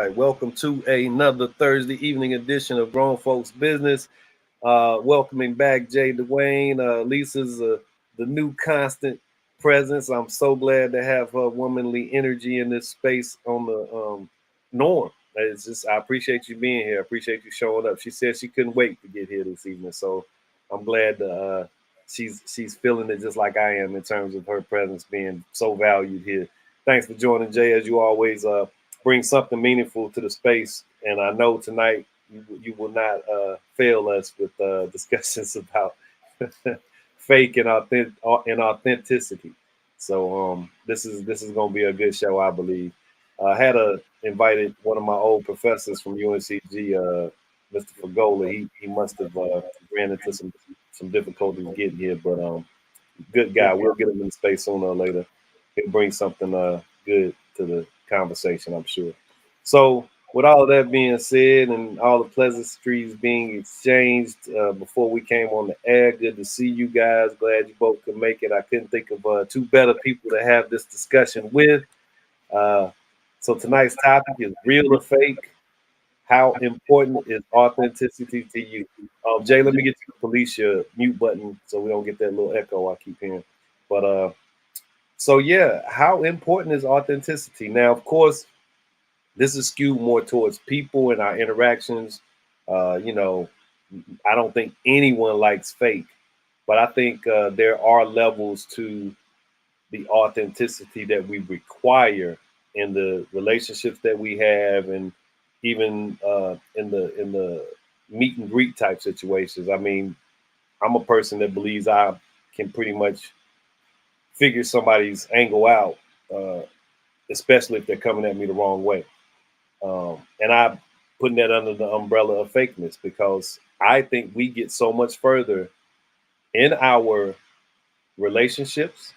right. Welcome to another Thursday evening edition of Grown Folks Business. Welcoming back Jay Dwayne. Lisa's the new constant presence. I'm so glad to have her womanly energy in this space on the norm. It's just I appreciate you being here. I appreciate you showing up. She said she couldn't wait to get here this evening, so I'm glad she's feeling it just like I am in terms of her presence being so valued here. Thanks for joining, Jay. As you always bring something meaningful to the space, and I know tonight you will not fail us with discussions about fake and authenticity. So this is going to be a good show, I believe. I had invited one of my old professors from UNCG, Mr. Fagola. He must have ran into some difficulties getting here, but good guy. We'll get him in space sooner or later. He'll bring something good to the conversation, I'm sure. So, with all of that being said and all the pleasantries being exchanged before we came on the air, good to see you guys. Glad you both could make it. I couldn't think of two better people to have this discussion with. So tonight's topic is real or fake. How important is authenticity to you? Jay, let me get you to police your mute button so we don't get that little echo I keep hearing. But so yeah, how important is authenticity? Now, of course, this is skewed more towards people and our interactions. I don't think anyone likes fake, but I think there are levels to the authenticity that we require in the relationships that we have, and even in the meet and greet type situations. I mean, I'm a person that believes I can pretty much figure somebody's angle out, especially if they're coming at me the wrong way. And I'm putting that under the umbrella of fakeness because I think we get so much further in our relationships,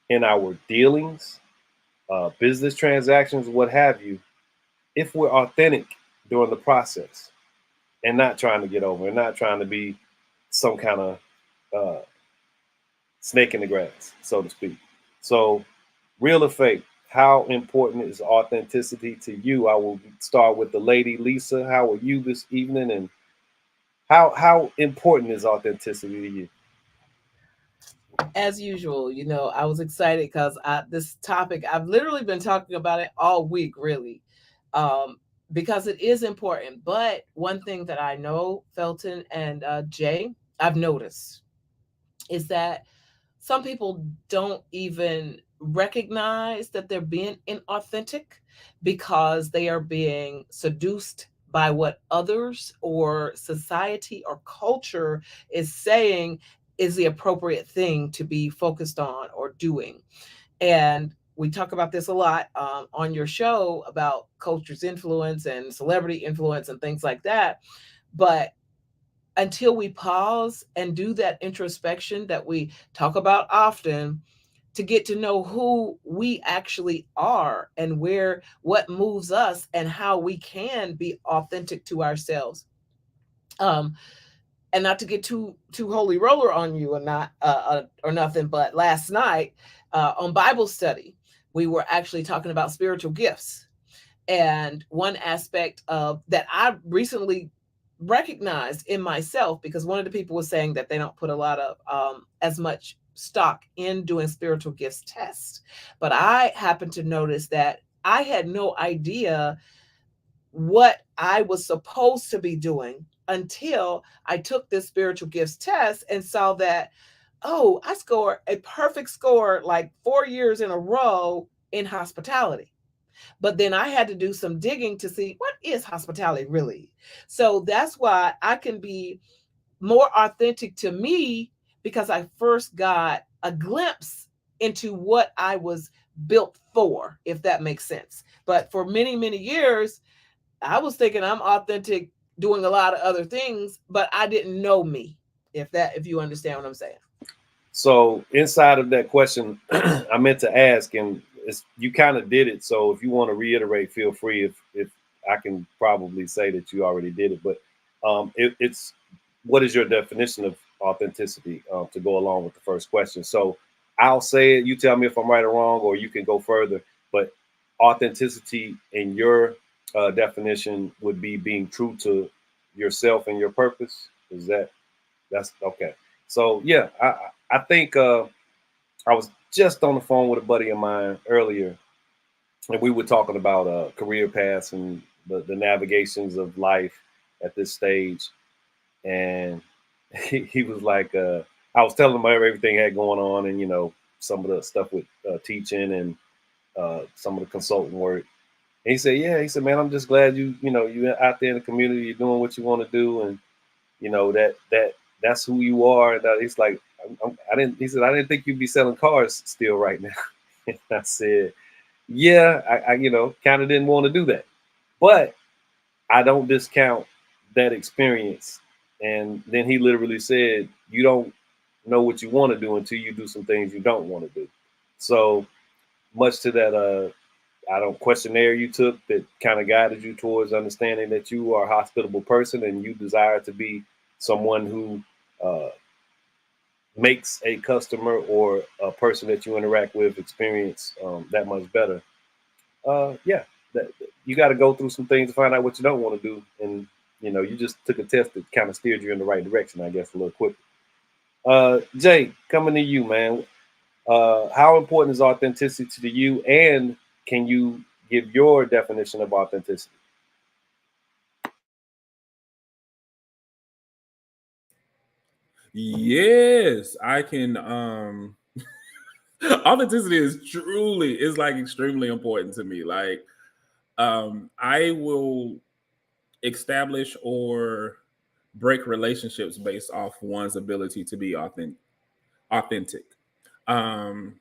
in our dealings, business transactions, what have you, if we're authentic during the process and not trying to get over and not trying to be some kind of snake in the grass, so to speak. So, real or fake, how important is authenticity to you? I will start with the lady, Lisa. How are you this evening, and how important is authenticity to you? As usual, I was excited because this topic, I've literally been talking about it all week, really, um, because it is important. But one thing that I know, Felton and Jay, I've noticed is that some people don't even recognize that they're being inauthentic because they are being seduced by what others or society or culture is saying is the appropriate thing to be focused on or doing. And we talk about this a lot on your show about culture's influence and celebrity influence and things like that. But until we pause and do that introspection that we talk about often, to get to know who we actually are and what moves us and how we can be authentic to ourselves. um and not to get too holy roller on you, or not or nothing, but last night on Bible study we were actually talking about spiritual gifts. And one aspect of that I recently recognized in myself, because one of the people was saying that they don't put a lot of as much stock in doing spiritual gifts tests, but I happened to notice that I had no idea what I was supposed to be doing until I took this spiritual gifts test and saw that, oh, I scored a perfect score like 4 years in a row in hospitality. But then I had to do some digging to see what is hospitality really. So that's why I can be more authentic to me, because I first got a glimpse into what I was built for, if that makes sense. But for many, many years, I was thinking I'm authentic doing a lot of other things, but I didn't know me. If you understand what I'm saying. So inside of that question, I meant to ask, and you kind of did it. So if you want to reiterate, feel free. If I can probably say that you already did it, but it's what is your definition of authenticity to go along with the first question? So I'll say it. You tell me if I'm right or wrong, or you can go further. But authenticity in your definition would be being true to yourself and your purpose. That's okay? So yeah, I think I was just on the phone with a buddy of mine earlier, and we were talking about career paths and the navigations of life at this stage. And he was like, I was telling him everything had going on, and some of the stuff with teaching and some of the consulting work. And he said, yeah, he said, man, I'm just glad you're out there in the community, you're doing what you want to do, and that's who you are. And he's like, I didn't. He said, I didn't think you'd be selling cars still right now. And I said, yeah, I kind of didn't want to do that, but I don't discount that experience. And then he literally said, you don't know what you want to do until you do some things you don't want to do. So much to that, I don't questionnaire you took that kind of guided you towards understanding that you are a hospitable person and you desire to be someone who makes a customer or a person that you interact with experience that much better. Yeah, you got to go through some things to find out what you don't want to do, and you just took a test that kind of steered you in the right direction, I guess, a little quicker. Jay, coming to you, man. How important is authenticity to you, and can you give your definition of authenticity? Yes, I can. Authenticity is like extremely important to me. Like, I will establish or break relationships based off one's ability to be authentic. Um,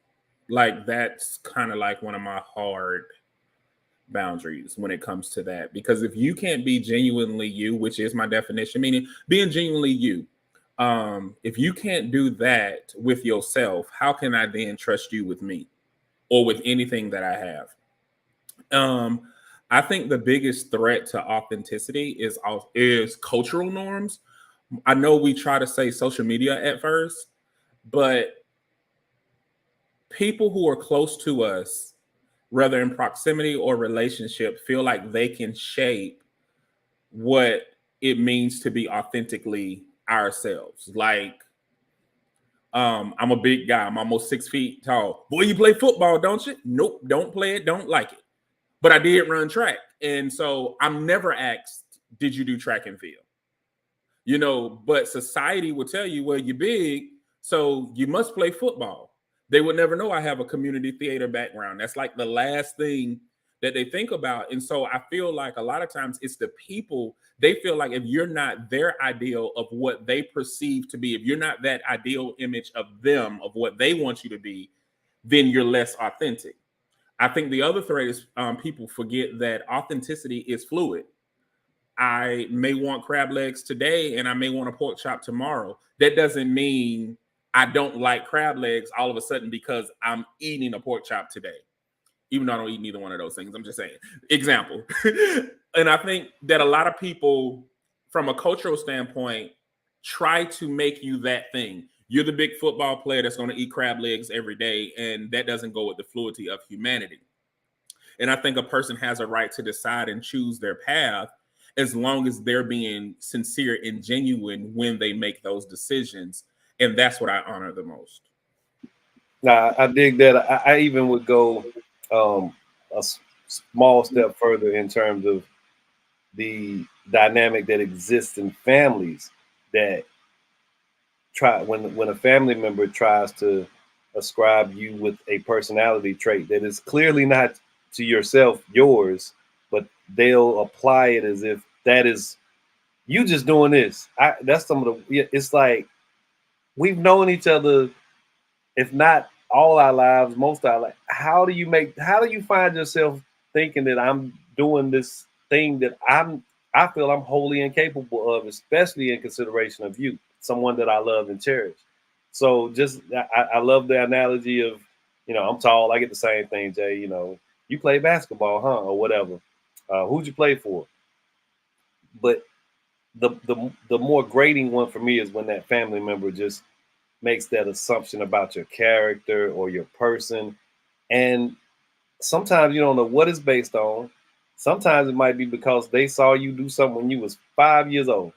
like that's kind of like one of my hard boundaries when it comes to that, because if you can't be genuinely you, which is my definition, meaning being genuinely you, if you can't do that with yourself, how can I then trust you with me or with anything that I have? um I think the biggest threat to authenticity is cultural norms. I know we try to say social media at first, but people who are close to us, whether in proximity or relationship, feel like they can shape what it means to be authentically ourselves. Like, I'm a big guy. I'm almost 6 feet tall. Boy, you play football, don't you? Nope, don't play it, don't like it. But I did run track. And so I'm never asked, did you do track and field? But society will tell you, well, you're big, so you must play football. They would never know I have a community theater background. That's like the last thing that they think about. And so I feel like a lot of times it's the people, they feel like if you're not their ideal of what they perceive to be, if you're not that ideal image of them, of what they want you to be, then you're less authentic. I think the other threat is people forget that authenticity is fluid. I may want crab legs today and I may want a pork chop tomorrow. That doesn't mean I don't like crab legs all of a sudden because I'm eating a pork chop today, even though I don't eat neither one of those things. I'm just saying, example. And I think that a lot of people, from a cultural standpoint, try to make you that thing. You're the big football player that's going to eat crab legs every day, and that doesn't go with the fluidity of humanity. And I think a person has a right to decide and choose their path as long as they're being sincere and genuine when they make those decisions. And that's what I honor the most. Now, I dig that. I even would go small step further in terms of the dynamic that exists in families that try when a family member tries to ascribe you with a personality trait that is clearly not to yourself yours, but they'll apply it as if that is you just doing this. That's some of the. It's like we've known each other, if not all our lives, most of our life. How do you find yourself thinking that I'm doing this thing that I feel I'm wholly incapable of, especially in consideration of you, someone that I love and cherish. So just I love the analogy of, I'm tall, I get the same thing, Jay. You play basketball, huh? Or whatever. Who'd you play for? But the more grating one for me is when that family member just makes that assumption about your character or your person. And sometimes you don't know what it's based on. Sometimes it might be because they saw you do something when you was 5 years old,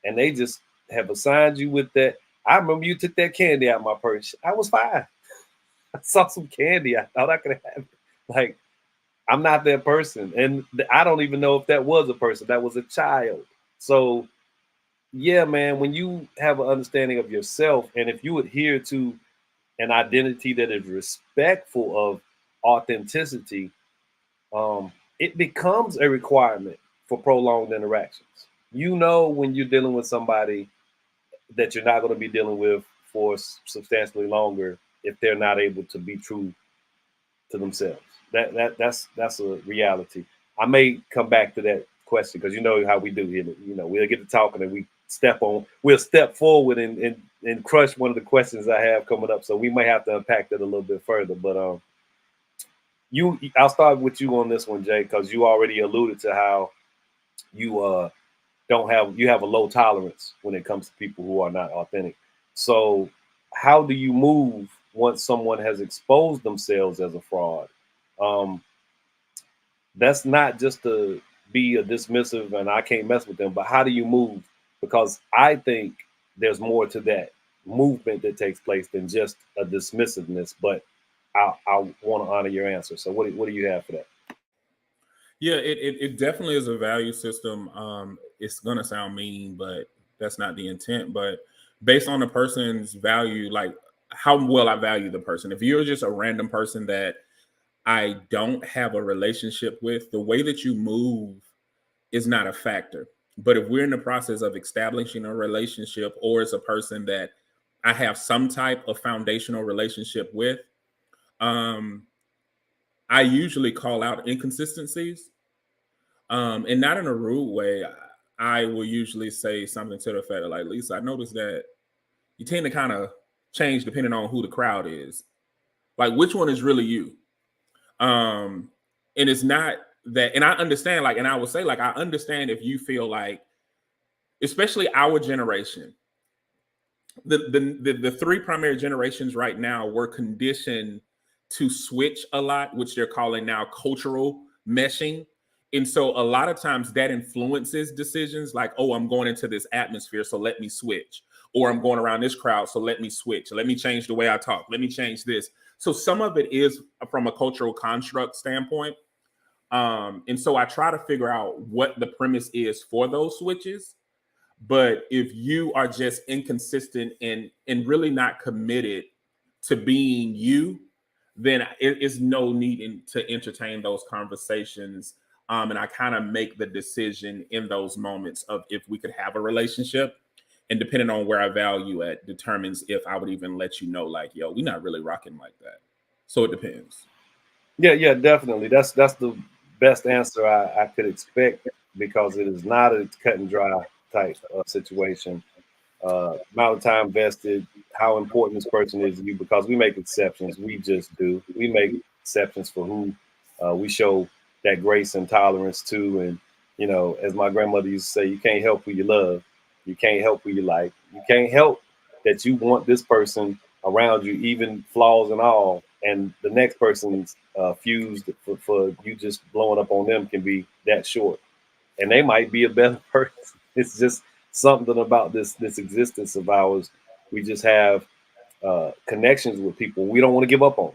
and they just have assigned you with that. I remember you took that candy out of my purse. I was 5. I saw some candy. I thought I could have it. Like, I'm not that person. And I don't even know if that was a person. That was a child. So, yeah, man, when you have an understanding of yourself, and if you adhere to an identity that is respectful of authenticity, it becomes a requirement for prolonged interactions. You know, when you're dealing with somebody that you're not going to be dealing with for substantially longer if they're not able to be true to themselves. That's a reality. I may come back to that question because you know how we do here. You know, we'll get to talking and we'll step forward and crush one of the questions I have coming up. So we may have to unpack that a little bit further. But I'll start with you on this one, Jay, because you already alluded to how you have a low tolerance when it comes to people who are not authentic. So how do you move once someone has exposed themselves as a fraud? That's not just to be a dismissive and I can't mess with them, but how do you move? Because I think there's more to that movement that takes place than just a dismissiveness. But I want to honor your answer. So what do you have for that? Yeah, it definitely is a value system. It's gonna sound mean, but that's not the intent. But based on the person's value, like how well I value the person. If you're just a random person that I don't have a relationship with, the way that you move is not a factor. But if we're in the process of establishing a relationship, or it's a person that I have some type of foundational relationship with, I usually call out inconsistencies, and not in a rude way. I will usually say something to the effect of like, Lisa, I noticed that you tend to kind of change depending on who the crowd is. Like, which one is really you? And it's not that, and I understand, like, and I will say, like, I understand if you feel like, especially our generation, the three primary generations right now were conditioned to switch a lot, which they're calling now cultural meshing. And so a lot of times that influences decisions like, oh, I'm going into this atmosphere, so let me switch. Or I'm going around this crowd, so let me switch. Let me change the way I talk. Let me change this. So some of it is from a cultural construct standpoint. And so I try to figure out what the premise is for those switches. But if you are just inconsistent and really not committed to being you, then it is no need to entertain those conversations. And I kind of make the decision in those moments of if we could have a relationship. And depending on where I value at determines if I would even let you know, like, yo, we're not really rocking like that. So it depends. Yeah, definitely. That's the best answer I could expect because it is not a cut and dry type situation. Amount of time vested, how important this person is to you, because we make exceptions. We just do. We make exceptions for who we show that grace and tolerance to. And, you know, as my grandmother used to say, you can't help who you love. You can't help who you like. You can't help that you want this person around you, even flaws and all. And the next person's fused for you just blowing up on them can be that short. And they might be a better person. It's just something about this existence of ours. We just have connections with people we don't want to give up on.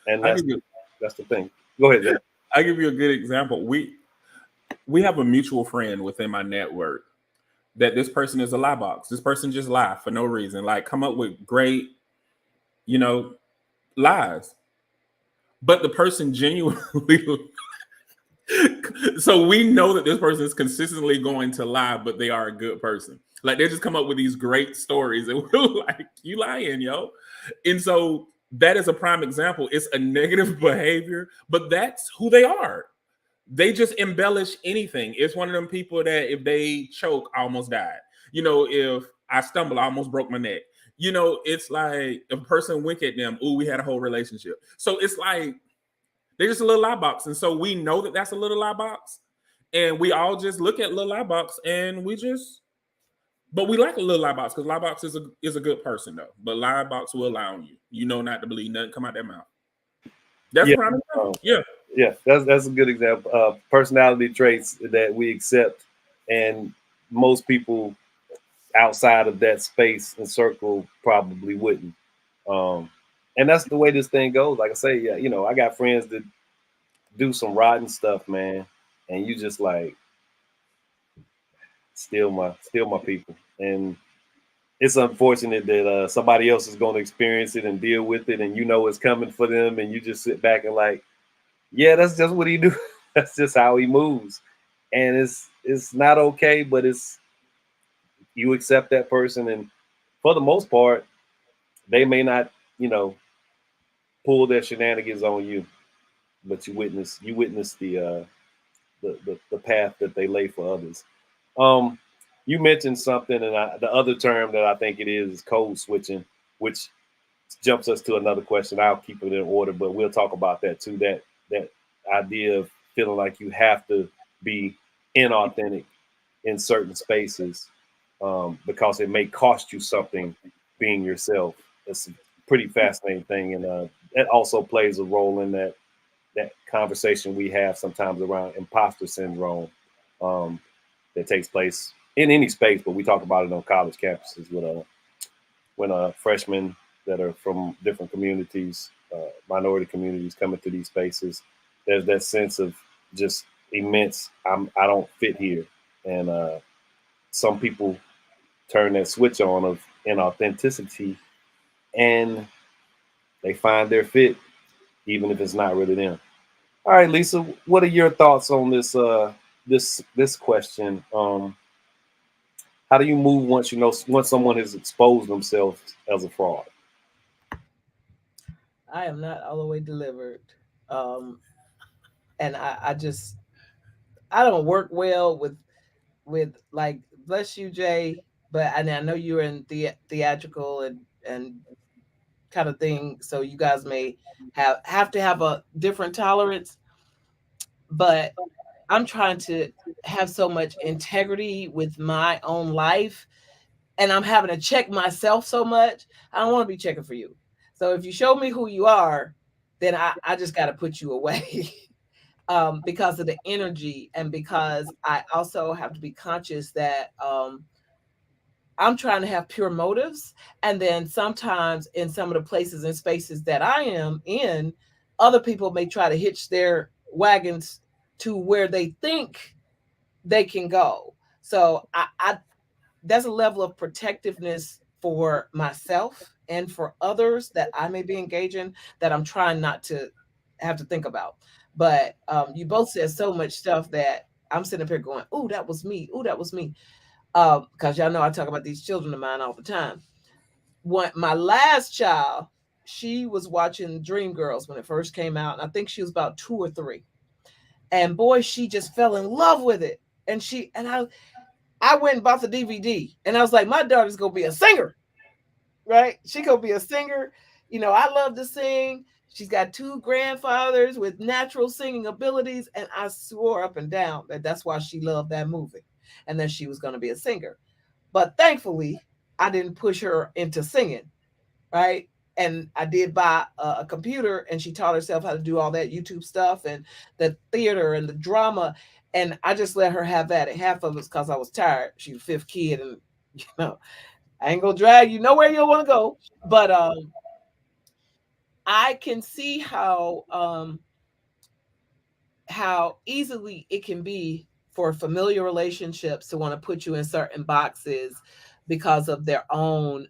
And that's the thing. Go ahead, Jay. I'll give you a good example. We have a mutual friend within my network that this person is a lie box. This person just lie for no reason, like come up with great, lies. But the person genuinely, so we know that this person is consistently going to lie, but they are a good person. Like they just come up with these great stories and we're like, you lying, yo. And so that is a prime example. It's a negative behavior, but that's who they are. They just embellish anything. It's one of them people that if they choke, I almost died. If I stumble, I almost broke my neck. It's like if a person wink at them, ooh, we had a whole relationship. So it's like they're just a little lie box. And so we know that that's a little lie box. And we all just look at little lie box and but we like a little lie box because lie box is a good person though. But lie box will lie on you. You know not to believe nothing come out their mouth. That's prime example. Yeah. Yeah, that's a good example. Personality traits that we accept, and most people outside of that space and circle probably wouldn't. Um, and that's the way this thing goes. Like I say, yeah, I got friends that do some rotten stuff, man, and you just like steal my people. And it's unfortunate that somebody else is going to experience it and deal with it, and it's coming for them, and you just sit back and like, yeah, that's just what he do. That's just how he moves, and it's not okay, but it's you accept that person, and for the most part, they may not, you know, pull their shenanigans on you, but you witness the path that they lay for others. Um, you mentioned something, and the other term that I think it is code switching, which jumps us to another question. I'll keep it in order, but we'll talk about that too. That idea of feeling like you have to be inauthentic in certain spaces because it may cost you something being yourself. It's a pretty fascinating thing, and that also plays a role in that conversation we have sometimes around imposter syndrome um, that takes place in any space, but we talk about it on college campuses when freshmen that are from different communities, minority communities, come into these spaces. There's that sense of just immense. I don't fit here, and some people turn that switch on of inauthenticity, and they find their fit, even if it's not really them. All right, Lisa, what are your thoughts on this question? How do you move once someone has exposed themselves as a fraud? I am not all the way delivered. Um, and I don't work well with like, bless you, Jay, but I know you're in theatrical and kind of thing, so you guys may have to have a different tolerance. But I'm trying to have so much integrity with my own life, and I'm having to check myself so much. I don't want to be checking for you. So if you show me who you are, then I just got to put you away. Because of the energy, and because I also have to be conscious that I'm trying to have pure motives. And then sometimes in some of the places and spaces that I am in, other people may try to hitch their wagons to where they think they can go. So I there's a level of protectiveness for myself and for others that I may be engaging that I'm trying not to have to think about. But you both said so much stuff that I'm sitting up here going, "Ooh, that was me. Ooh, that was me." Because y'all know I talk about these children of mine all the time. My last child, she was watching Dreamgirls when it first came out, and I think she was about 2 or 3. And boy, she just fell in love with it. And I went and bought the DVD, and I was like, my daughter's gonna be a singer, right? She gonna be a singer. I love to sing. She's got 2 grandfathers with natural singing abilities, and I swore up and down that that's why she loved that movie, and that she was gonna be a singer. But thankfully, I didn't push her into singing, right? And I did buy a computer, and she taught herself how to do all that YouTube stuff and the theater and the drama. And I just let her have that. And half of it's because I was tired. She's the 5th kid, and you know, I ain't gonna drag you nowhere you don't want to go. But I can see how easily it can be for familiar relationships to want to put you in certain boxes because of their own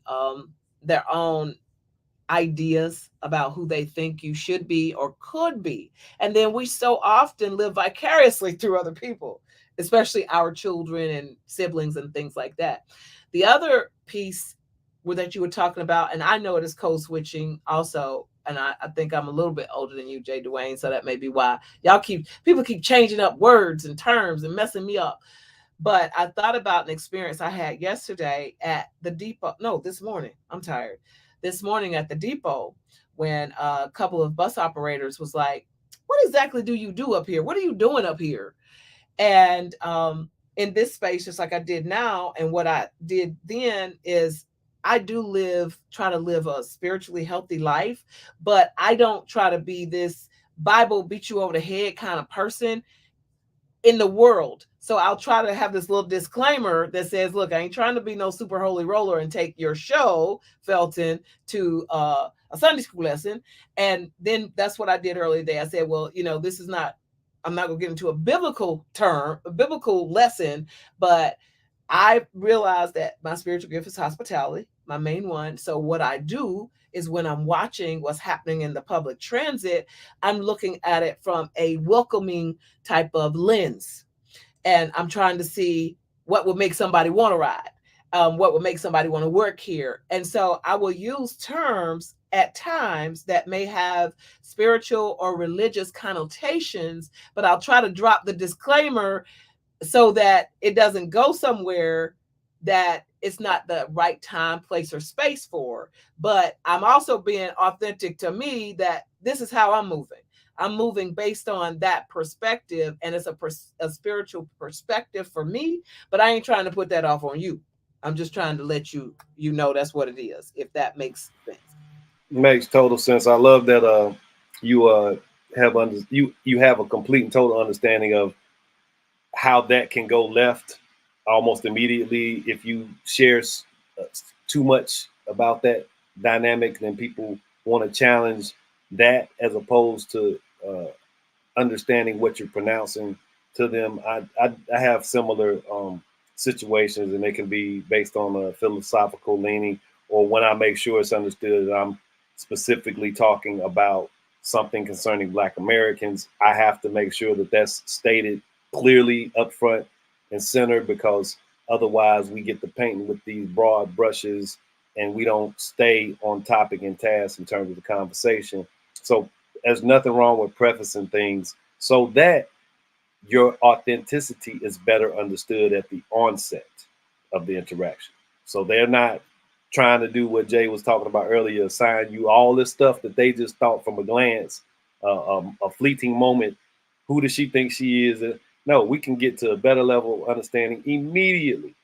ideas about who they think you should be or could be. And then we so often live vicariously through other people, especially our children and siblings and things like that. The other piece that you were talking about, and I know it is code switching also. And I think I'm a little bit older than you, Jay Dwayne, so that may be why people keep changing up words and terms and messing me up. But I thought about an experience I had yesterday at the depot. No, this morning. I'm tired. This morning at the depot, when a couple of bus operators was like, "What exactly do you do up here? What are you doing up here?" And in this space, just like I did now, and what I did then is I try to live a spiritually healthy life, but I don't try to be this Bible beat you over the head kind of person in the world. So I'll try to have this little disclaimer that says, look, I ain't trying to be no super holy roller and take your show, Felton, to a Sunday school lesson. And then that's what I did earlier today. I said, well, this is not, I'm not going to get into a biblical lesson, but I realized that my spiritual gift is hospitality, my main one. So what I do is when I'm watching what's happening in the public transit, I'm looking at it from a welcoming type of lens. And I'm trying to see what would make somebody want to ride, what would make somebody want to work here. And so I will use terms at times that may have spiritual or religious connotations, but I'll try to drop the disclaimer so that it doesn't go somewhere that it's not the right time, place, or space for. But I'm also being authentic to me that this is how I'm moving. I'm moving based on that perspective, and it's a spiritual perspective for me, but I ain't trying to put that off on you. I'm just trying to let you know that's what it is, if that makes sense. Makes total sense. I love that you you have a complete and total understanding of how that can go left almost immediately if you share too much about that dynamic. Then people want to challenge that as opposed to understanding what you're pronouncing to them. I have similar situations, and they can be based on a philosophical leaning, or when I make sure it's understood that I'm specifically talking about something concerning Black Americans, I have to make sure that that's stated clearly up front and center, because otherwise we get to painting with these broad brushes and we don't stay on topic and task in terms of the conversation. So there's nothing wrong with prefacing things so that your authenticity is better understood at the onset of the interaction. So they're not trying to do what Jay was talking about earlier, assign you all this stuff that they just thought from a glance, a fleeting moment. Who does she think she is? No, we can get to a better level of understanding immediately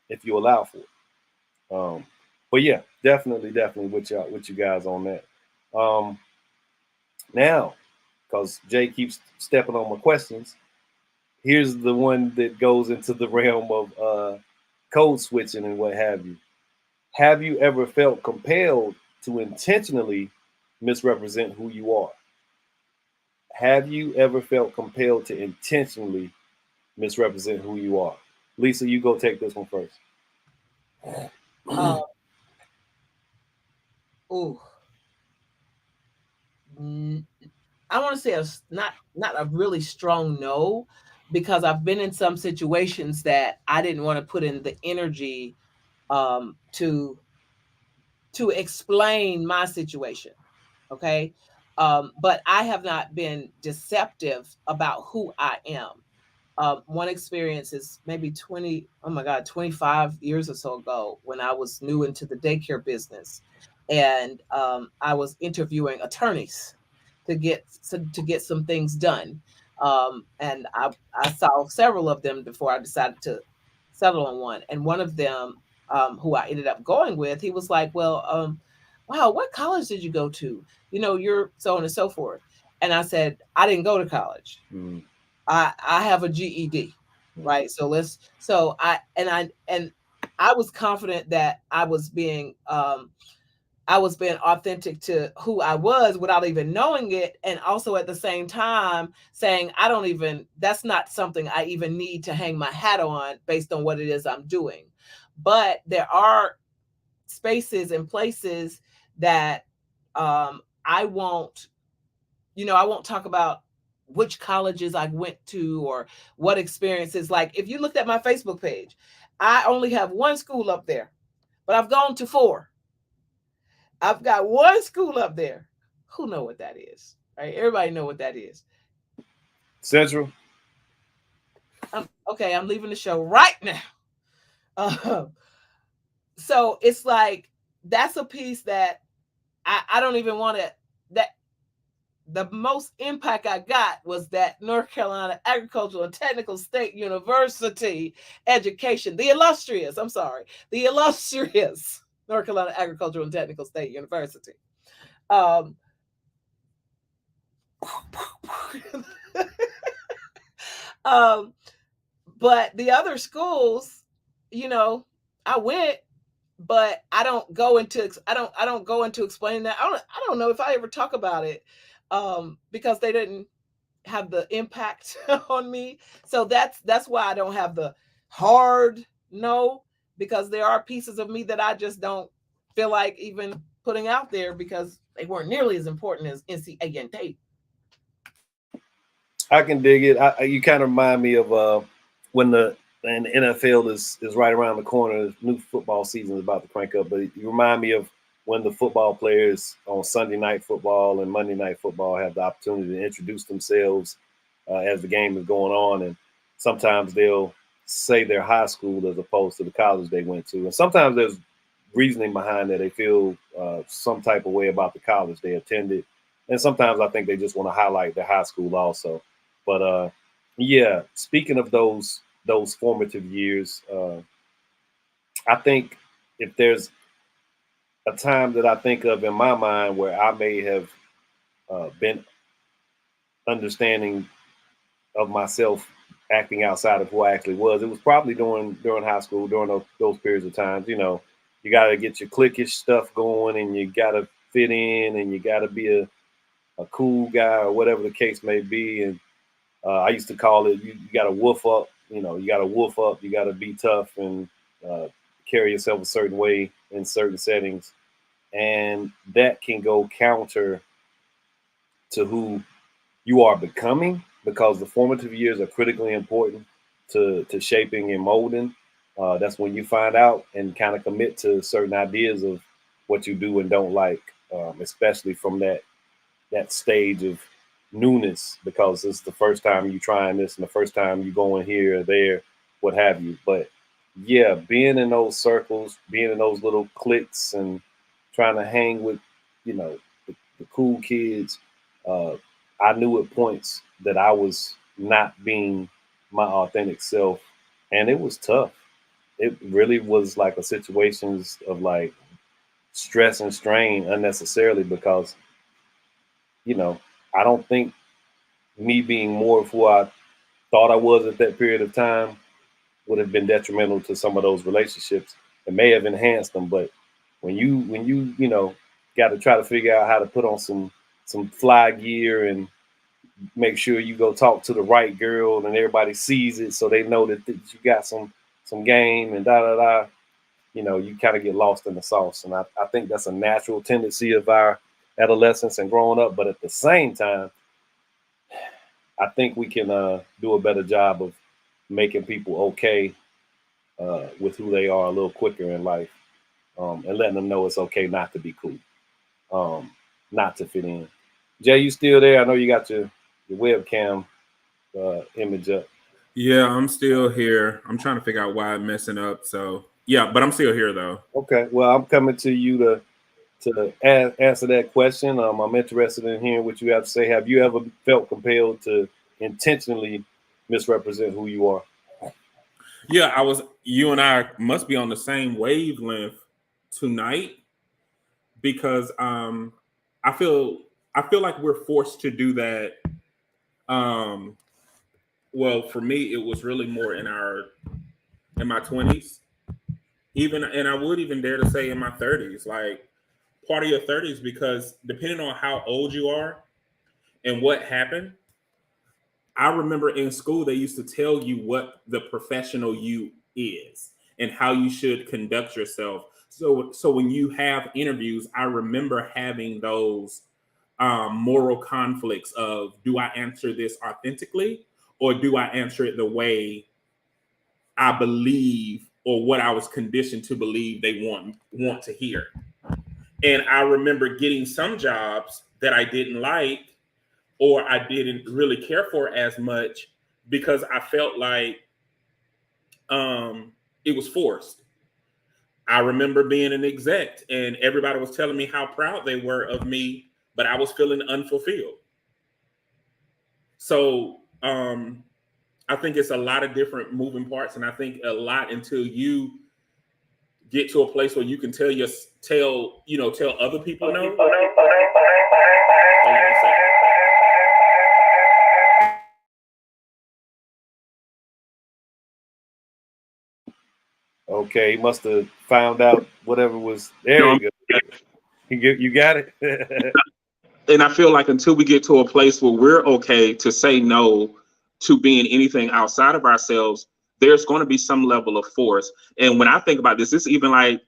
if you allow for it. But yeah, definitely with you guys on that. Now, because Jay keeps stepping on my questions, here's the one that goes into the realm of code switching and what have you. Have you ever felt compelled to intentionally misrepresent who you are? Have you ever felt compelled to intentionally misrepresent who you are? Lisa, you go take this one first. I want to say not a really strong no, because I've been in some situations that I didn't want to put in the energy to explain my situation. Okay. But I have not been deceptive about who I am. One experience is maybe 25 years or so ago, when I was new into the daycare business, and I was interviewing attorneys to get some things done. And I saw several of them before I decided to settle on one. And one of them, who I ended up going with, he was like, well, wow, what college did you go to? You're so on and so forth. And I said, I didn't go to college. I have a GED, right? So I was confident that I was being authentic to who I was without even knowing it. And also at the same time saying, that's not something I even need to hang my hat on based on what it is I'm doing. But there are spaces and places that I won't talk about which colleges I went to or what experiences. Like, if you looked at my Facebook page, I only have one school up there, but I've gone to 4. I've got one school up there. Who know what that is? Right? Everybody know what that is. Central. Okay, I'm leaving the show right now. So it's like, that's a piece that I don't even want to, that the most impact I got was that North Carolina Agricultural and Technical State University education, the illustrious North Carolina Agricultural and Technical State University. But the other schools, I went, but I don't go into explaining that. I don't know if I ever talk about it, because they didn't have the impact on me. So that's why I don't have the hard no, because there are pieces of me that I just don't feel like even putting out there because they weren't nearly as important as NCAA. I can dig it. You kind of remind me of when the NFL is right around the corner. New football season is about to crank up, but you remind me of when the football players on Sunday night football and Monday night football have the opportunity to introduce themselves as the game is going on, and sometimes they'll say their high school as opposed to the college they went to, and sometimes there's reasoning behind that. They feel some type of way about the college they attended, and sometimes I think they just want to highlight their high school also. But yeah, speaking of those formative years, I think if there's a time that I think of in my mind where I may have been understanding of myself acting outside of who I actually was, it was probably during high school, during those periods of times. You got to get your cliquish stuff going, and you got to fit in, and you got to be a cool guy or whatever the case may be. And I used to call it, you got to woof up. You got to woof up. You got to be tough and carry yourself a certain way in certain settings, and that can go counter to who you are becoming, because the formative years are critically important to shaping and molding. That's when you find out and kind of commit to certain ideas of what you do and don't like, especially from that stage of newness, because it's the first time you trying this and the first time you going here or there, what have you. But yeah, being in those circles, being in those little cliques and trying to hang with, the cool kids, uh, I knew at points that I was not being my authentic self, and it was tough. It really was like a situations of like stress and strain unnecessarily, because I don't think me being more of who I thought I was at that period of time would have been detrimental to some of those relationships. It may have enhanced them, but when you got to try to figure out how to put on some fly gear and make sure you go talk to the right girl and everybody sees it so they know that you got some game and da da da. You kind of get lost in the sauce, and I think that's a natural tendency of our adolescence and growing up. But at the same time, I think we can do a better job of making people okay with who they are a little quicker in life, and letting them know it's okay not to be cool, not to fit in. Jay, you still there? I know you got your webcam image up. Yeah, I'm still here. I'm trying to figure out why I'm messing up. So yeah, but I'm still here though. Okay, well, I'm coming to you to answer that question. I'm interested in hearing what you have to say. Have you ever felt compelled to intentionally misrepresent who you are? Yeah, you and I must be on the same wavelength tonight, because I feel like we're forced to do that. Well, for me, it was really more in my 20s, even, and I would even dare to say in my 30s, like part of your 30s, because depending on how old you are and what happened, I remember in school they used to tell you what the professional you is and how you should conduct yourself. So when you have interviews, I remember having those moral conflicts of, do I answer this authentically, or do I answer it the way I believe or what I was conditioned to believe they want to hear. And I remember getting some jobs that I didn't like or I didn't really care for as much, because I felt like it was forced. I remember being an exec and everybody was telling me how proud they were of me, but I was feeling unfulfilled. So I think it's a lot of different moving parts, and I think a lot until you get to a place where you can tell other people no. Hold on one second. Okay, he must have found out whatever was there. No, You go. You got it. and I feel like until we get to a place where we're okay to say no to being anything outside of ourselves, there's going to be some level of force. And when I think about this, it's even like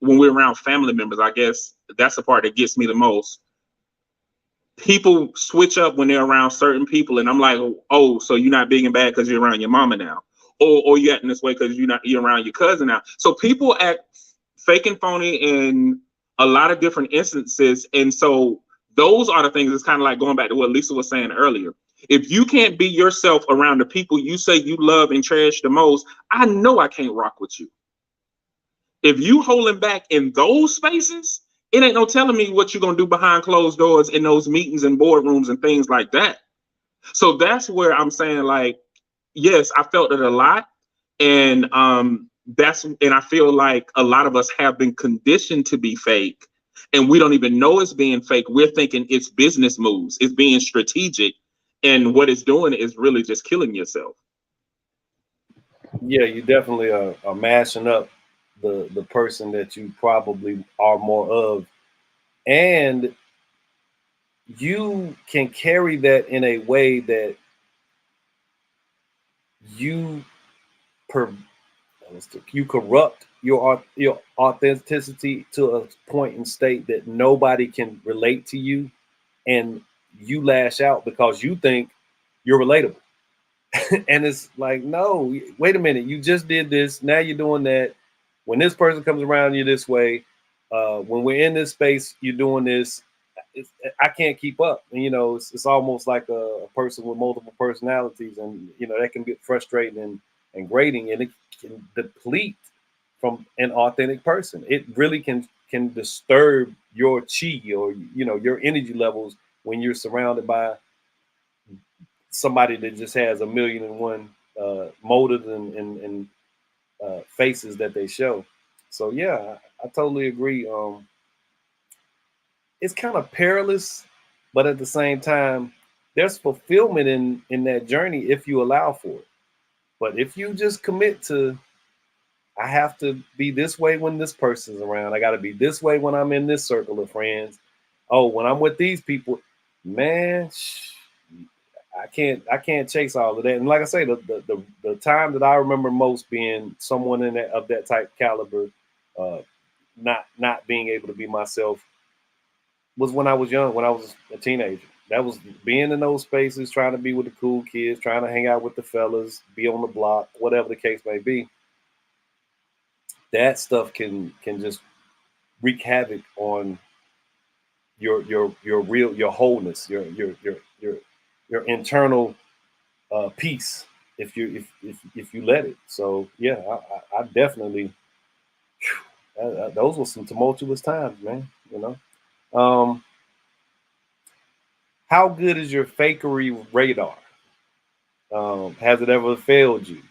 when we're around family members, I guess that's the part that gets me the most. People switch up when they're around certain people, and I'm like, oh, so you're not big and bad because you're around your mama now, or you're acting this way because you're around your cousin now. So people act fake and phony in a lot of different instances, and so those are the things. It's kind of like going back to what Lisa was saying earlier. If you can't be yourself around the people you say you love and cherish the most, I know I can't rock with you. If you holding back in those spaces, it ain't no telling me what you're gonna do behind closed doors in those meetings and boardrooms and things like that. So that's where I'm saying, like, yes, I felt it a lot, and and I feel like a lot of us have been conditioned to be fake, and we don't even know it's being fake. We're thinking it's business moves, it's being strategic, and what it's doing is really just killing yourself. Yeah, you definitely are mashing up the person that you probably are more of, and you can carry that in a way that you per you corrupt your authenticity to a point and state that nobody can relate to you, and you lash out because you think you're relatable. And it's like, no, wait a minute, you just did this, now you're doing that. When this person comes around you this way, when we're in this space, you're doing this. I can't keep up. And, it's almost like a person with multiple personalities, and that can get frustrating and grating, and it can deplete from an authentic person. It really can disturb your chi, or your energy levels when you're surrounded by somebody that just has a million and one motives and faces that they show. So yeah, I totally agree. It's kind of perilous, but at the same time, there's fulfillment in that journey if you allow for it. But if you just commit to, I have to be this way when this person's around, I got to be this way when I'm in this circle of friends. Oh, when I'm with these people, man, I can't chase all of that. And like I say, the time that I remember most being someone in that of that type caliber, uh, not being able to be myself, was when I was young, when I was a teenager. That was being in those spaces, trying to be with the cool kids, trying to hang out with the fellas, be on the block, whatever the case may be. That stuff can just wreak havoc on your wholeness, your internal peace if if you let it. So yeah, I definitely those were some tumultuous times, man. How good is your fakery radar? Has it ever failed you?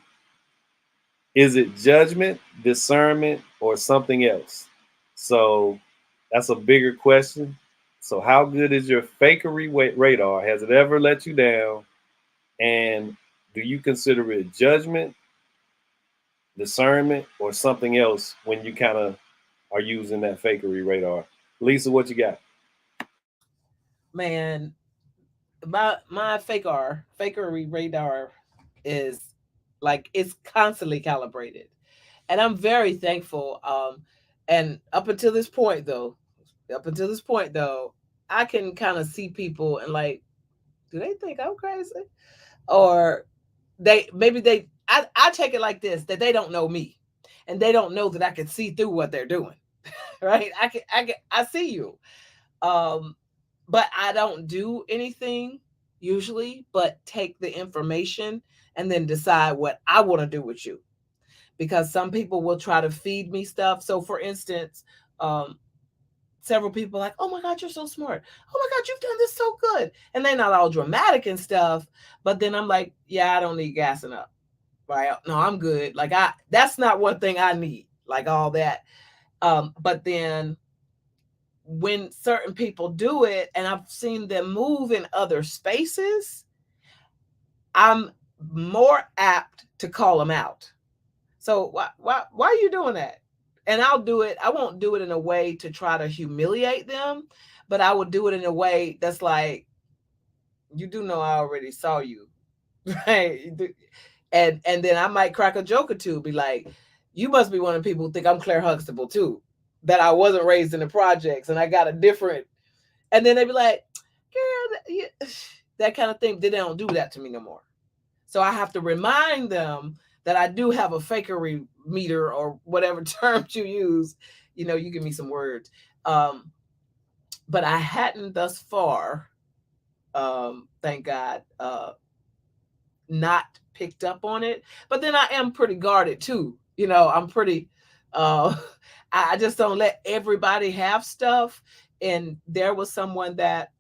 Is it judgment, discernment, or something else? So that's a bigger question. So how good is your fakery radar? Has it ever let you down? And do you consider it judgment, discernment, or something else when you kind of are using that fakery radar? Lisa, what you got? Man, my fakery radar is like it's constantly calibrated, and I'm very thankful. And up until this point though, I can kind of see people and like, do they think I'm crazy? Or I take it like this, that they don't know me, and they don't know that I can see through what they're doing. Right? I see you. Um, but I don't do anything usually but take the information and then decide what I want to do with you. Because some people will try to feed me stuff. So for instance, um, several people like, oh my God, you're so smart. Oh my God, you've done this so good. And they're not all dramatic and stuff. But then I'm like, yeah, I don't need gassing up. Right. No, I'm good. Like that's not one thing I need, like all that. But then when certain people do it and I've seen them move in other spaces, I'm more apt to call them out. So why are you doing that? And I'll do it. I won't do it in a way to try to humiliate them, but I would do it in a way that's like, you do know I already saw you, right? And then I might crack a joke or two, be like, you must be one of the people who think I'm Claire Huxtable too, that I wasn't raised in the projects and I got a different. And then they be like, girl, that kind of thing. They don't do that to me no more. So I have to remind them that I do have a fakery meter, or whatever terms you use. You know, you give me some words. But I hadn't thus far, thank God, not picked up on it. But then I am pretty guarded too. You know, I'm pretty, I just don't let everybody have stuff. And there was someone that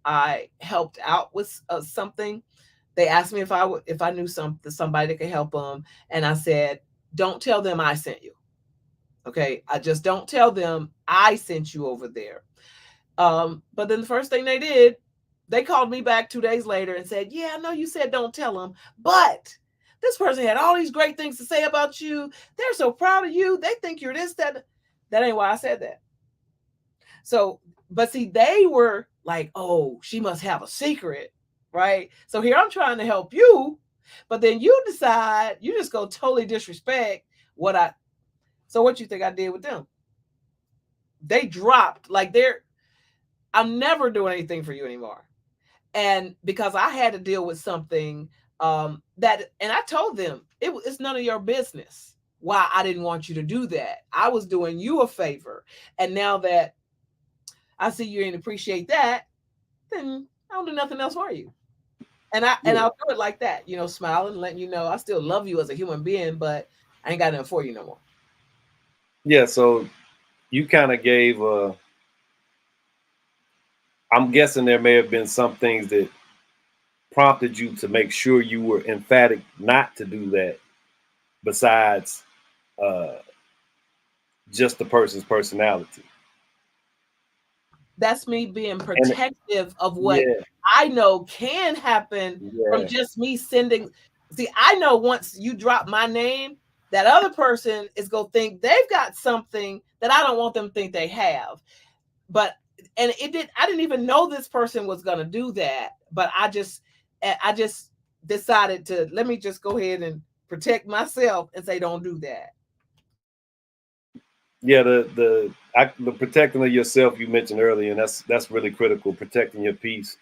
I helped out with something. They asked me if I knew somebody that could help them, and I said, don't tell them I sent you. Okay, I just don't tell them I sent you over there. But then the first thing they did, they called me back 2 days later and said, yeah, I know you said don't tell them, but this person had all these great things to say about you. They're so proud of you. They think you're this, that. That ain't why I said that. So, but see, they were like, oh, she must have a secret, right? So here I'm trying to help you, but then you decide, you just go totally disrespect what I. So what you think I did with them? They dropped, like, I'm never doing anything for you anymore. And because I had to deal with something that, and I told them it's none of your business why I didn't want you to do that. I was doing you a favor, and now that I see you and appreciate that, then I don't do nothing else for you. And I'll do it like that, you know, smiling, letting you know I still love you as a human being, but I ain't got nothing for you no more. Yeah, so you kind of gave I'm guessing there may have been some things that prompted you to make sure you were emphatic not to do that, besides just the person's personality. That's me being protective of what yeah, I know can happen from just me sending. See, I know once you drop my name, that other person is going to think they've got something that I don't want them to think they have. But, and I didn't even know this person was going to do that. But I just decided to, let me just go ahead and protect myself and say, don't do that. Yeah, the protecting of yourself you mentioned earlier, and that's really critical. Protecting your peace.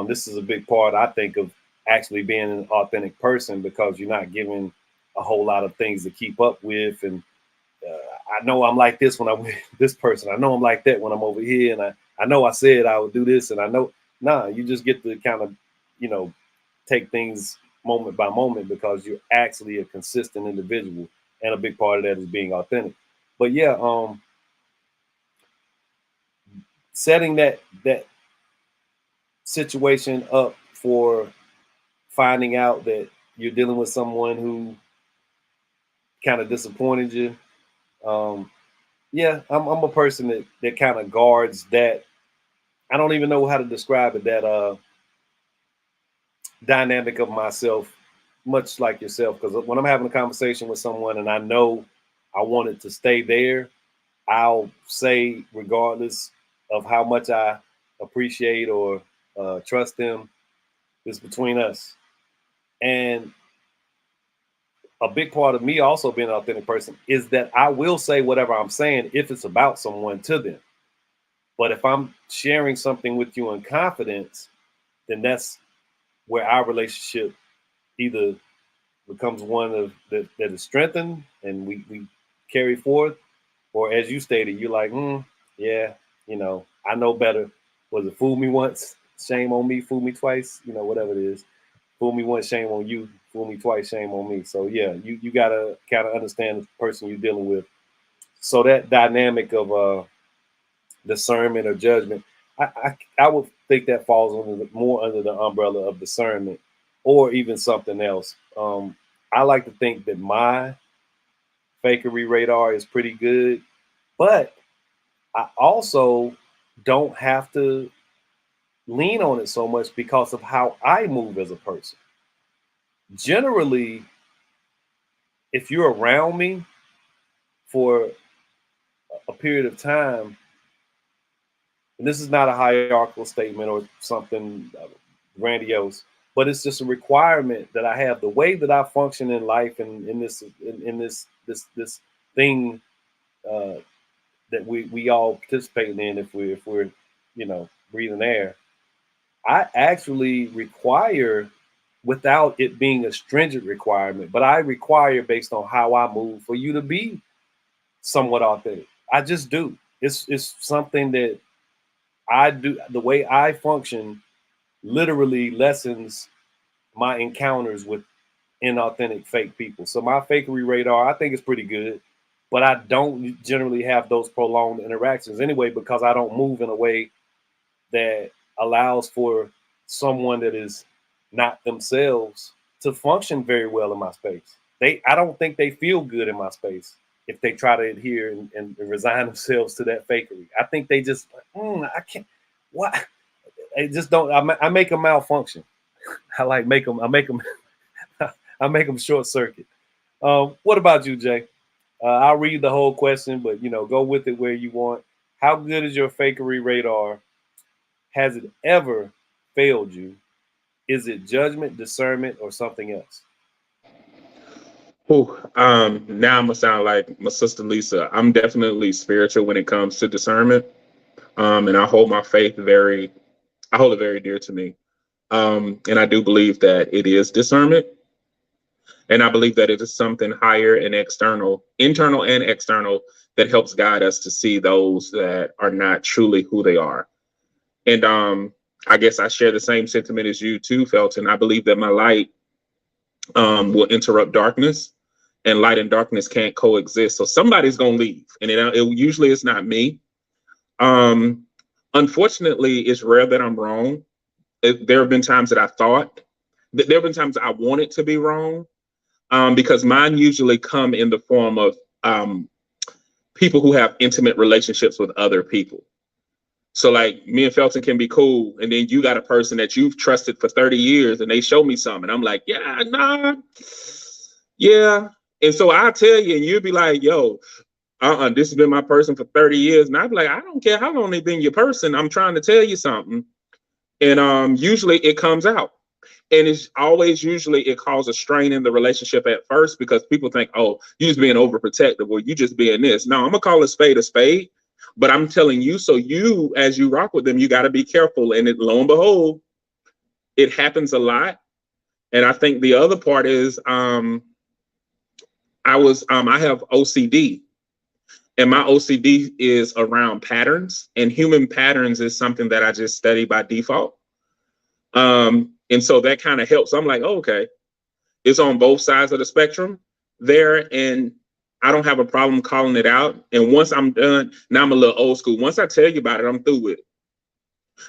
This is a big part, I think, of actually being an authentic person, because you're not giving a whole lot of things to keep up with. And I know I'm like this when I'm with this person. I know I'm like that when I'm over here, and I know I said I would do this, and I know you just get to kind of, you know, take things moment by moment, because you're actually a consistent individual, and a big part of that is being authentic. But yeah, setting that situation up for finding out that you're dealing with someone who kind of disappointed you. Yeah, I'm a person that kind of guards that. I don't even know how to describe it. That dynamic of myself, much like yourself, because when I'm having a conversation with someone and I know I want it to stay there, I'll say, regardless of how much I appreciate or trust them, it's between us. And a big part of me also being an authentic person is that I will say whatever I'm saying if it's about someone to them. But if I'm sharing something with you in confidence, then that's where our relationship either becomes one of that is strengthened and we carry forth, or as you stated, you're like, yeah, you know, I know better. Was it fool me once, shame on me, fool me twice, you know, whatever it is. Fool me once, shame on you. Fool me twice, shame on me. So yeah, you gotta kind of understand the person you're dealing with. So that dynamic of discernment or judgment, I would think that falls more under the umbrella of discernment, or even something else. I like to think that my fakery radar is pretty good, but I also don't have to lean on it so much because of how I move as a person. Generally, if you're around me for a period of time, and this is not a hierarchical statement or something grandiose, but it's just a requirement that I have the way that I function in life and in this thing uh, that we all participate in if we're breathing air. I actually require, without it being a stringent requirement, but I require based on how I move for you to be somewhat authentic. I just do. It's something that I do. The way I function literally lessens my encounters with inauthentic fake people. So my fakery radar, I think, is pretty good, but I don't generally have those prolonged interactions anyway because I don't move in a way that allows for someone that is not themselves to function very well in my space. I don't think they feel good in my space if they try to adhere and resign themselves to that fakery. I think they just, I can't. What? I just don't. I make them malfunction. I make them. I make them short circuit. What about you, Jay? I'll read the whole question, but go with it where you want. How good is your fakery radar? Has it ever failed you? Is it judgment, discernment, or something else? Now I'm gonna sound like my sister Lisa. I'm definitely spiritual when it comes to discernment, and I hold I hold it very dear to me. And I do believe that it is discernment, and I believe that it is something higher and external, internal and external, that helps guide us to see those that are not truly who they are. And I guess I share the same sentiment as you too, Felton. I believe that my light will interrupt darkness, and light and darkness can't coexist. So somebody's gonna leave, and it usually it's not me. Um, Unfortunately, it's rare that I'm wrong. There have been times that there have been times I wanted to be wrong, because mine usually come in the form of people who have intimate relationships with other people. So like me and Felton can be cool, and then you got a person that you've trusted for 30 years and they show me something. I'm like, yeah, nah, yeah. And so I tell you, and you'll be like, yo, this has been my person for 30 years. And I'd be like, I don't care how long they've been your person. I'm trying to tell you something. And usually it comes out. And it's always usually it causes a strain in the relationship at first because people think, oh, you just being overprotective or you just being this. No, I'm gonna call a spade a spade. But I'm telling you, so you, as you rock with them, you got to be careful. And lo and behold, it happens a lot. And I think the other part is I have OCD, and my OCD is around patterns, and human patterns is something that I just study by default. And so that kind of helps. I'm like, oh, okay, it's on both sides of the spectrum there. And I don't have a problem calling it out. And once I'm done, now I'm a little old school. Once I tell you about it, I'm through with it.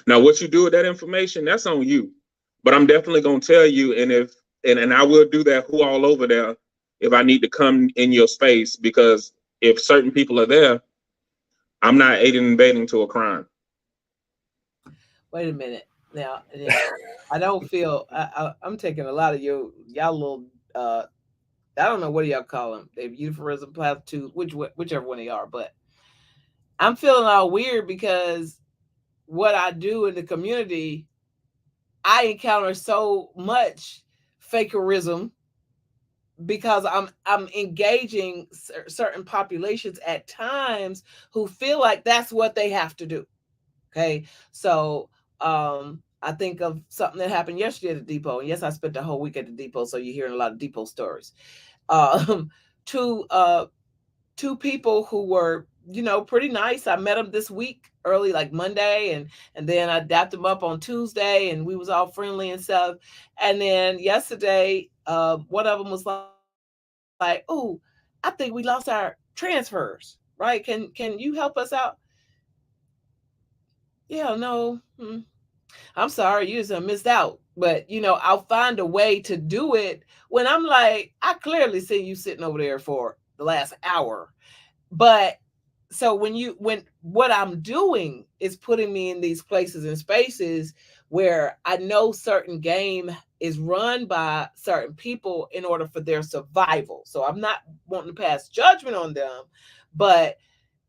Now, what you do with that information, that's on you. But I'm definitely gonna tell you, and I will do that who all over there if I need to come in your space, because if certain people are there, I'm not aiding and abetting to a crime. Wait a minute. Now, I don't feel I'm taking a lot of y'all little I don't know, what do y'all call them? They've euphorism, platitudes, whichever one they are. But I'm feeling all weird because what I do in the community, I encounter so much fakerism because I'm engaging certain populations at times who feel like that's what they have to do. Okay, so I think of something that happened yesterday at the depot. And yes, I spent the whole week at the depot, so you're hearing a lot of depot stories. Two people who were pretty nice. I met them this week early, like Monday, and then I dapped them up on Tuesday, and we was all friendly and stuff. And then yesterday, one of them was like, oh, I think we lost our transfers, right? Can you help us out? Yeah, no, I'm sorry, you just missed out. But I'll find a way to do it when I'm like, I clearly see you sitting over there for the last hour. But so when what I'm doing is putting me in these places and spaces where I know certain game is run by certain people in order for their survival. So I'm not wanting to pass judgment on them, but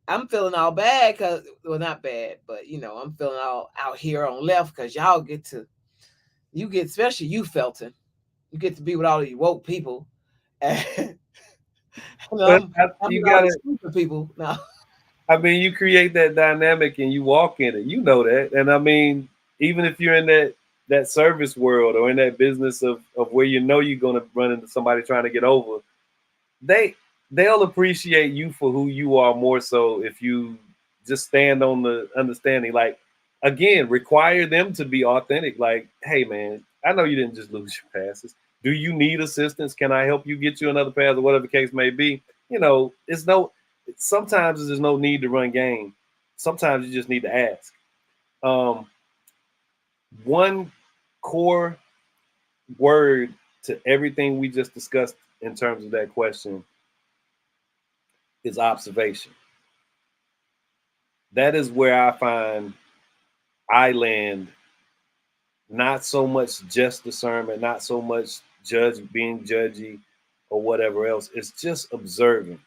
I'm feeling all bad because, well, not bad, but I'm feeling all out here on left because y'all you get, especially you, Felton, you get to be with all of you woke people. And But I'm you with all gotta, these stupid people now. I mean, you create that dynamic and you walk in it. You know that. And I mean, even if you're in that service world or in that business of where you know you're gonna run into somebody trying to get over, they they'll appreciate you for who you are more so if you just stand on the understanding. Like, again, require them to be authentic. Like, hey man, I know you didn't just lose your passes. Do you need assistance? Can I help you get you another pass or whatever the case may be? It's no, sometimes there's no need to run game. Sometimes you just need to ask. um, One core word to everything we just discussed in terms of that question is observation. That is where I find I land. Not so much just discernment, not so much being judgy or whatever else. It's just observing.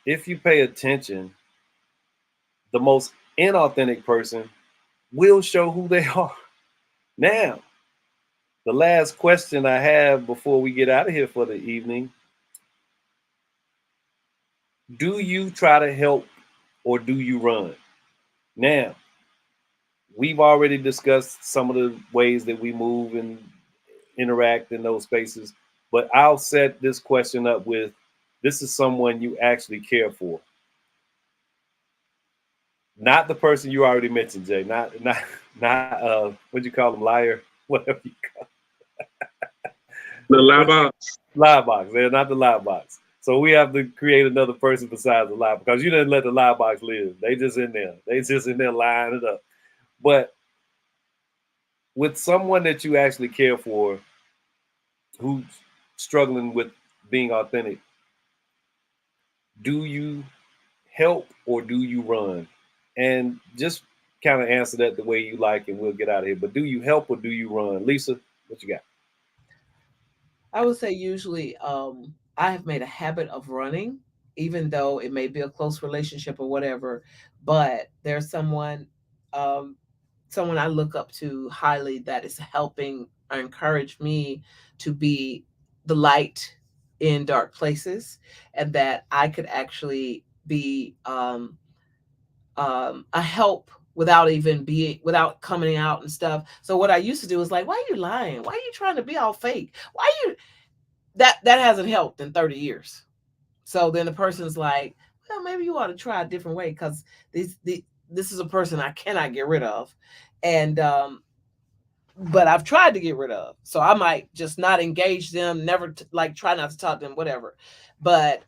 If you pay attention, the most inauthentic person will show who they are. Now, the last question I have before we get out of here for the evening: do you try to help or do you run? Now, we've already discussed some of the ways that we move and interact in those spaces, but I'll set this question up with: this is someone you actually care for, not the person you already mentioned, Jay. Not what you call them, liar, whatever you call The lie what box. lie box. They're not the lie box. So we have to create another person besides the lie, because you didn't let the lie box live. They just in there. They just in there lying it up. But with someone that you actually care for, who's struggling with being authentic, do you help or do you run? And just kind of answer that the way you like, and we'll get out of here. But do you help or do you run? Lisa, what you got? I would say usually I have made a habit of running, even though it may be a close relationship or whatever. But there's um, someone I look up to highly that is helping or encourage me to be the light in dark places, and that I could actually be a help without coming out and stuff. So what I used to do is like, why are you lying? Why are you trying to be all fake? Why you that hasn't helped in 30 years. So then the person's like, well, maybe you ought to try a different way because this is a person I cannot get rid of. And but I've tried to get rid of. So I might just not engage them, never like try not to talk to them, whatever. But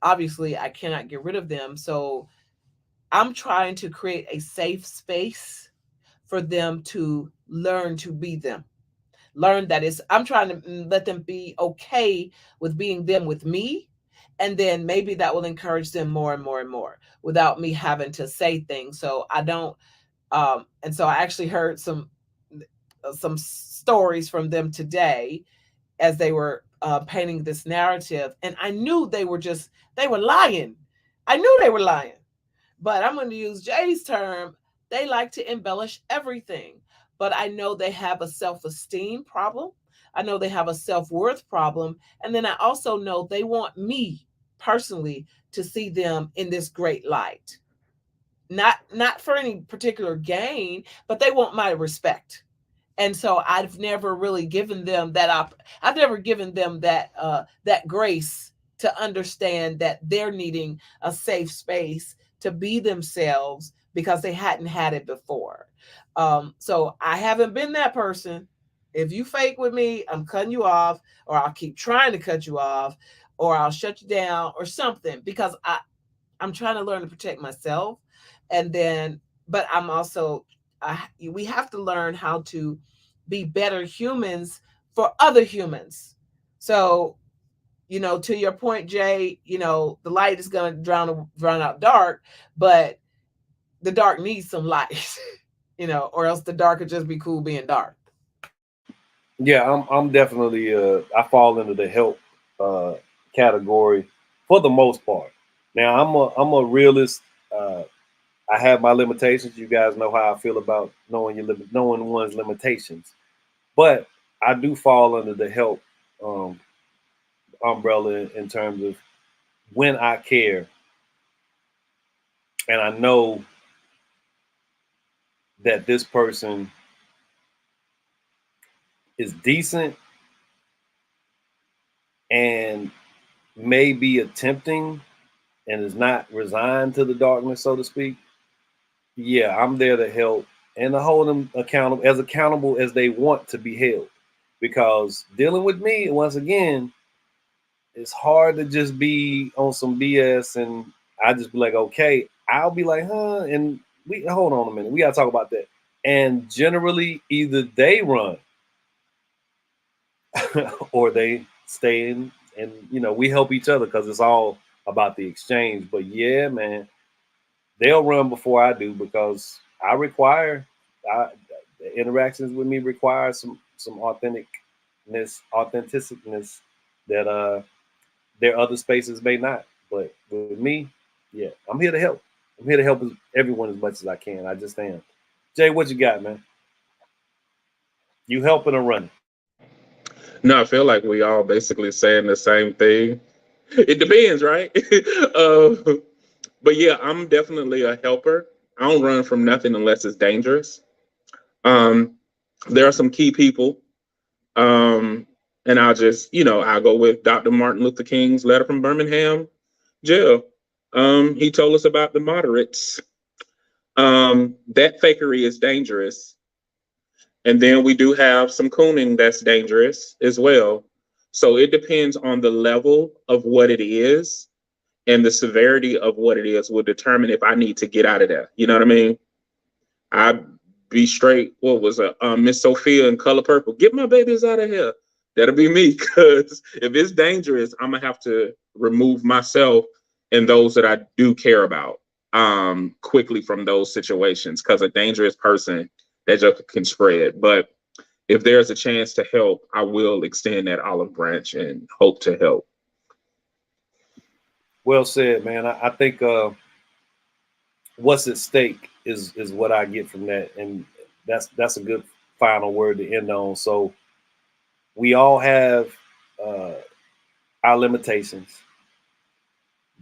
obviously I cannot get rid of them. So I'm trying to create a safe space for them to learn to be them. Learn that it's I'm trying to let them be okay with being them with me, and then maybe that will encourage them more and more and more without me having to say things. So I don't and so I actually heard some stories from them today as they were painting this narrative, and I knew they were lying. I knew they were lying, but I'm going to use Jay's term. They like to embellish everything. But I know they have a self esteem problem. I know they have a self worth problem. And then I also know they want me personally to see them in this great light. Not for any particular gain, but they want my respect. And so I've never really given them I've never given them that grace to understand that they're needing a safe space to be themselves because they hadn't had it before. So I haven't been that person. If you fake with me, I'm cutting you off, or I'll keep trying to cut you off, or I'll shut you down or something, because I'm trying to learn to protect myself. And then, but I'm also, we have to learn how to be better humans for other humans. So to your point, Jay, the light is going to drown out dark, but the dark needs some light, or else the dark could just be cool being dark. Yeah, I'm definitely I fall into the help category for the most part. Now I'm a realist. I have my limitations. You guys know how I feel about knowing one's limitations. But I do fall under the help um, umbrella in terms of when I care and I know that this person is decent and may be attempting and is not resigned to the darkness, so to speak. Yeah, I'm there to help and to hold them accountable as they want to be held. Because dealing with me, once again, it's hard to just be on some BS and I just be like, okay, I'll be like, huh? And we hold on a minute, we gotta talk about that. And generally, either they run or they stay in, and we help each other because it's all about the exchange. But yeah, man, they'll run before I do because I require the interactions with me require some authenticness that their other spaces may not. But with me, yeah, I'm here to help. I'm here to help everyone as much as I can. I just am. Jay, what you got, man? You helping or running? No, I feel like we all basically saying the same thing. It depends, right? uh, but yeah, I'm definitely a helper. I don't run from nothing unless it's dangerous. Um, there are some key people, and I'll go with Dr. Martin Luther King's letter from Birmingham jail. He told us about the moderates. That fakery is dangerous. And then we do have some cooning that's dangerous as well. So it depends on the level of what it is, and the severity of what it is will determine if I need to get out of there. You know what I mean? I be straight. What was it? Miss Sophia in Color Purple. Get my babies out of here. That'll be me. Because if it's dangerous, I'm gonna have to remove myself and those that I do care about quickly from those situations. Because a dangerous person, that joke can spread. But if there's a chance to help, I will extend that olive branch and hope to help. Well said, man. I think what's at stake is what I get from that, and that's a good final word to end on. So we all have uh, our limitations,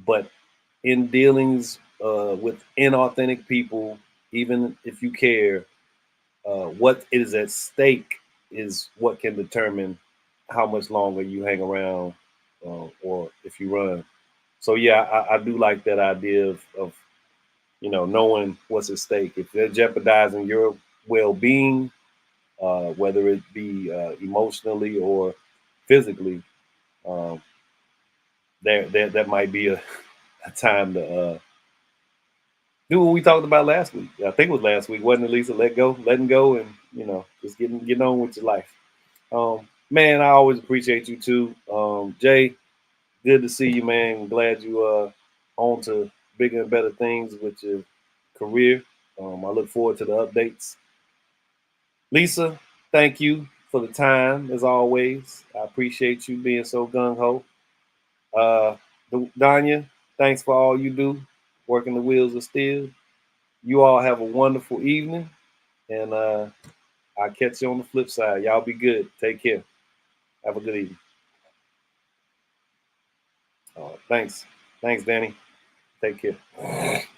but in dealings with inauthentic people, even if you care, what is at stake is what can determine how much longer you hang around or if you run. So yeah, I do like that idea of knowing what's at stake. If they're jeopardizing your well-being, whether it be emotionally or physically, um, that might be a time to do what we talked about last week. I think it was last week, wasn't it, Lisa? Letting go, and just getting on with your life. Man, I always appreciate you too, Jay. Good to see you, man. Glad you on to bigger and better things with your career. I look forward to the updates. Lisa, thank you for the time as always. I appreciate you being so gung ho. Uh, Danya, thanks for all you do, working the wheels of steel. You all have a wonderful evening, and I'll catch you on the flip side. Y'all be good. Take care. Have a good evening. Thanks. Thanks, Danny. Take care.